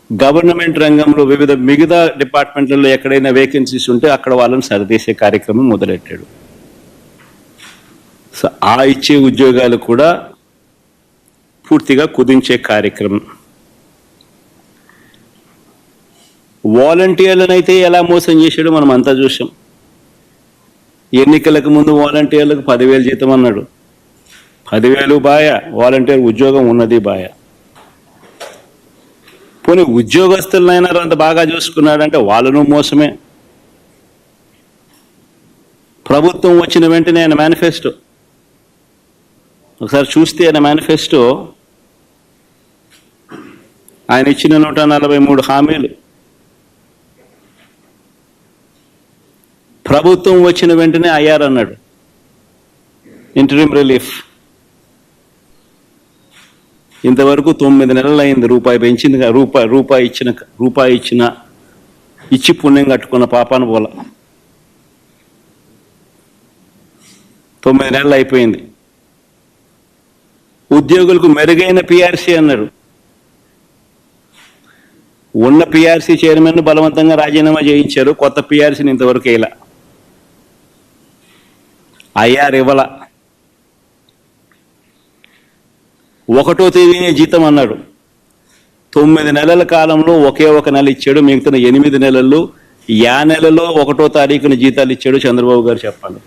Government రంగంలో మిగతా డిపార్ట్మెంట్లలో ఎక్కడైనా వేకెన్సీస్ ఉంటే అక్కడ వాళ్ళని సరిదేసే కార్యక్రమం మొదలెట్టాడు. సో ఆ ఇచ్చే ఉద్యోగాలు కూడా పూర్తిగా కుదించే కార్యక్రమం. వాలంటీర్లను అయితే ఎలా మోసం చేశాడో మనం అంతా చూసాం. ఎన్నికలకు ముందు వాలంటీర్లకు 10,000 జీతం అన్నాడు. 10,000 బాయ, వాలంటీర్ ఉద్యోగం ఉన్నది బాయ. పోనీ ఉద్యోగస్తులనైనా అంత బాగా చూసుకున్నాడంటే వాళ్ళను మోసమే. ప్రభుత్వం వచ్చిన వెంటనే ఆయన మేనిఫెస్టో ఒకసారి చూస్తే, ఆయన మేనిఫెస్టో ఆయన ఇచ్చిన 143 హామీలు ప్రభుత్వం వచ్చిన వెంటనే అయ్యారన్నాడు. ఇంటరిమ్ రిలీఫ్ ఇంతవరకు 9 నెలలు అయింది. రూపాయి పెంచింది, రూపాయి ఇచ్చి పుణ్యం కట్టుకున్న పాపాను పోల. 9 నెలలు అయిపోయింది. ఉద్యోగులకు మెరుగైన పిఆర్సీ అన్నాడు. ఉన్న పిఆర్సీ చైర్మన్ బలవంతంగా రాజీనామా చేయించారు. కొత్త పిఆర్సీని ఇంతవరకు ఇలా ఐఆర్ ఇవ్వాల. 1వ తేదీనే జీతం అన్నాడు. 9 నెలల కాలంలో ఒకే ఒక నెల ఇచ్చాడు. మిగతా 8 నెలల్లో నెలలో 1వ తారీఖున జీతాలు ఇచ్చాడు చంద్రబాబు గారు. చెప్పాలి,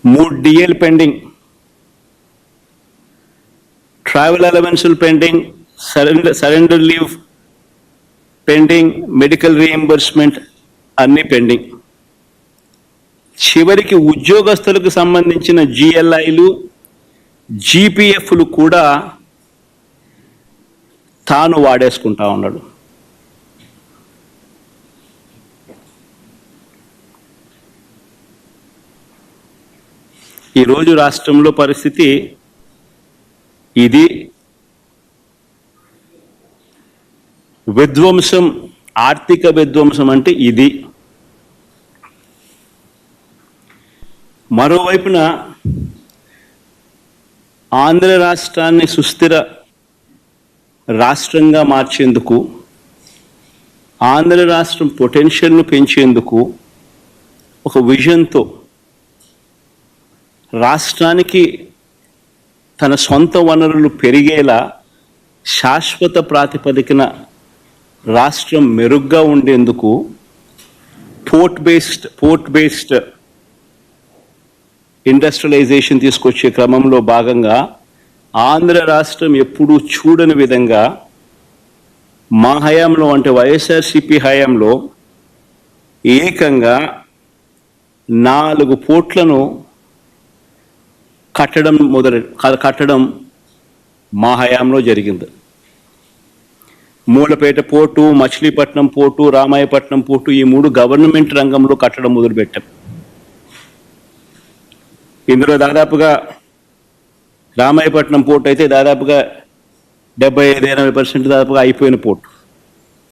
3 డిఎల్ పెండింగ్, ట్రావెల్ అలవెన్సులు pending, surrender leave pending, medical reimbursement అన్నీ పెండింగ్. చివరికి ఉద్యోగస్తులకు సంబంధించిన జిఎల్ఐలు, జీపీఎఫ్లు కూడా తాను వాడేసుకుంటా ఉన్నాడు. ఈరోజు రాష్ట్రంలో పరిస్థితి ఇది. విధ్వంసం, ఆర్థిక విధ్వంసం అంటే ఇది. మరోవైపున ఆంధ్ర రాష్ట్రాన్ని సుస్థిర రాష్ట్రంగా మార్చేందుకు, ఆంధ్ర రాష్ట్రం పొటెన్షియల్ను పెంచేందుకు ఒక విజన్తో రాష్ట్రానికి తన సొంత వనరులు పెరిగేలా శాశ్వత ప్రాతిపదికన రాష్ట్రం మెరుగ్గా ఉండేందుకు పోర్ట్ బేస్డ్ ఇండస్ట్రియలైజేషన్ తీసుకొచ్చే క్రమంలో భాగంగా ఆంధ్ర రాష్ట్రం ఎప్పుడూ చూడని విధంగా మా హయాంలో, అంటే వైఎస్ఆర్సీపీ హయాంలో ఏకంగా 4 పోర్ట్లను కట్టడం మా హయాంలో జరిగింది. Mulapeta port, Machilipatnam port, Ramayapatnam port, ఈ 3 గవర్నమెంట్ రంగంలో కట్టడం మొదలుపెట్టాం. ఇందులో దాదాపుగా రామాయపట్నం పోర్టు అయితే దాదాపుగా 75-80% దాదాపుగా అయిపోయిన పోర్టు.